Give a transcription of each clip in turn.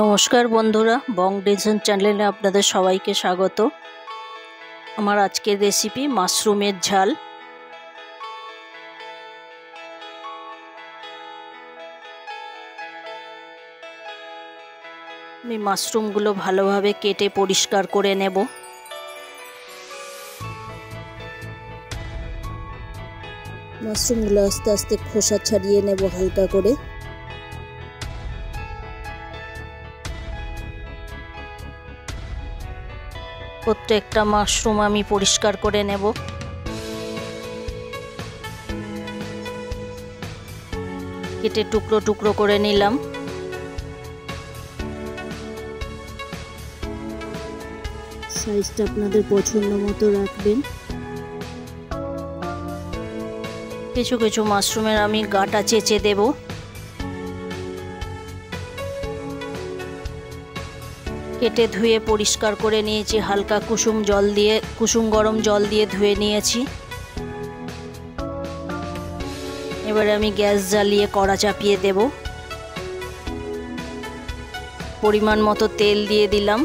নমস্কার বন্ধুরা, বং ডিজাইন চ্যানেলে আপনাদের সবাইকে স্বাগত। আমার আজকের রেসিপি মাশরুমের ঝাল। আমি মাশরুমগুলো ভালোভাবে কেটে পরিষ্কার করে নেব। মাশরুমগুলো আস্তে আস্তে খোসা ছাড়িয়ে নেব হালকা করে। প্রত্যেকটা মাশরুম আমি পরিষ্কার করে নেব। কেটে টুকরো টুকরো করে নিলাম। সাইজটা আপনাদের পছন্দ মতো রাখবেন। কিছু কিছু মাশরুমের আমি গাটা চেঁচে দেব। কেটে ধুয়ে পরিষ্কার করে নিয়েছি, হালকা কুসুম গরম জল দিয়ে ধুয়ে নিয়েছি। এবারে আমি গ্যাস জ্বালিয়ে কড়া চাপিয়ে দেব। পরিমাণ মতো তেল দিয়ে দিলাম।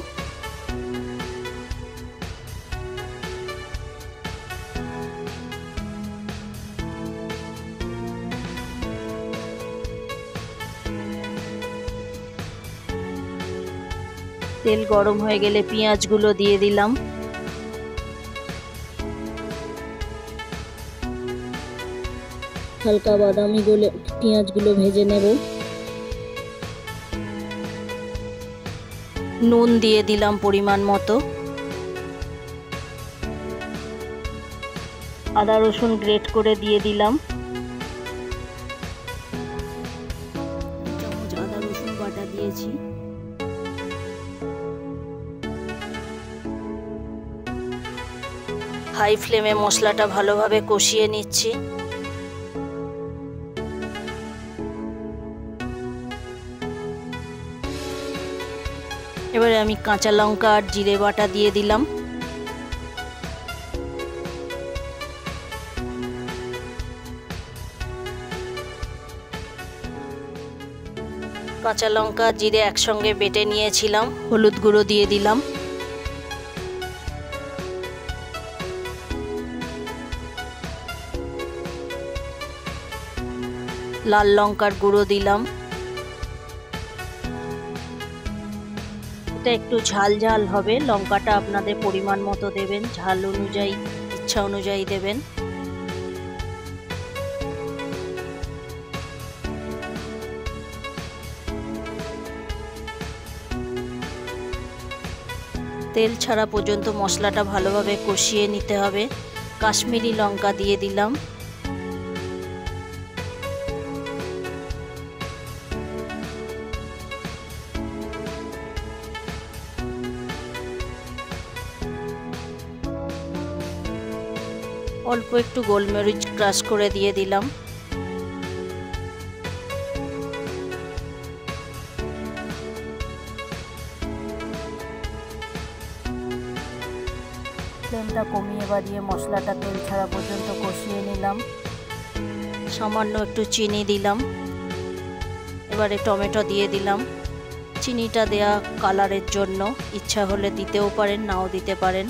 তেল গরম হয়ে গেলে পেঁয়াজগুলো দিয়ে দিলাম। হালকা বাদামি পেঁয়াজগুলো ভেজে নেব। নুন দিয়ে দিলাম পরিমাণ মতো। আদা রসুন গ্রেট করে দিয়ে দিলাম। চামচ আদা রসুন বাটা দিয়েছি। হাই ফ্লেমে মশলাটা ভালোভাবে কষিয়ে নিচ্ছি। এবারে আমি কাঁচা লঙ্কা আর জিরে বাটা দিয়ে দিলাম। কাঁচা লঙ্কা জিরে একসঙ্গে বেটে নিয়েছিলাম। হলুদ গুঁড়ো দিয়ে দিলাম। লাল লঙ্কার গুঁড়ো দিলাম। এটা একটু ঝাল ঝাল হবে। লঙ্কাটা আপনাদের পরিমাণ মতো দেবেন, ঝাল অনুযায়ী ইচ্ছা অনুযায়ী দেবেন। তেল ছাড়া পর্যন্ত মশলাটা ভালোভাবে কষিয়ে নিতে হবে। কাশ্মীরি লঙ্কা দিয়ে দিলাম। অল্প একটু গোলমরিচ ক্রাশ করে দিয়ে দিলাম। ফ্লেমটা কমিয়ে বাড়িয়ে মশলাটা তেল ছাড়া পর্যন্ত কষিয়ে নিলাম। সামান্য একটু চিনি দিলাম। এবারে টমেটো দিয়ে দিলাম। চিনিটা দেয়া কালারের জন্য, ইচ্ছা হলে দিতেও পারেন, নাও দিতে পারেন।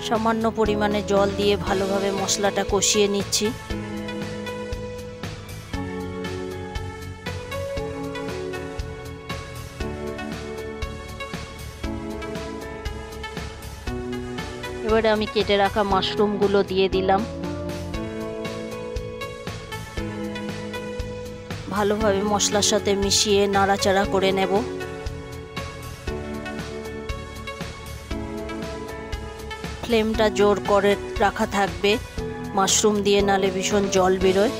সামান্য পরিমাণে জল দিয়ে ভালোভাবে মশলাটা কষিয়ে নিচ্ছি। এবারে আমি কেটে রাখা মাশরুমগুলো দিয়ে দিলাম। ভালোভাবে মশলার সাথে মিশিয়ে নাড়াচাড়া করে নেব। ফ্লেমটা জোর করে রাখা থাকবে, মাশরুম দিয়ে নালে ভীষণ জল বেরোয়।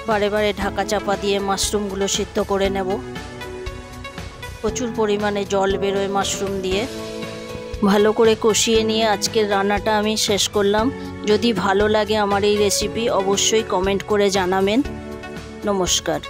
বারে বারে ঢাকা চাপা দিয়ে মাশরুমগুলো সিদ্ধ করে নেব। প্রচুর পরিমাণে জল বেরোয় মাশরুম দিয়ে। ভালো করে কষিয়ে নিয়ে আজকের রান্নাটা আমি শেষ করলাম। যদি ভালো লাগে আমার এই রেসিপি, অবশ্যই কমেন্ট করে জানাবেন। নমস্কার।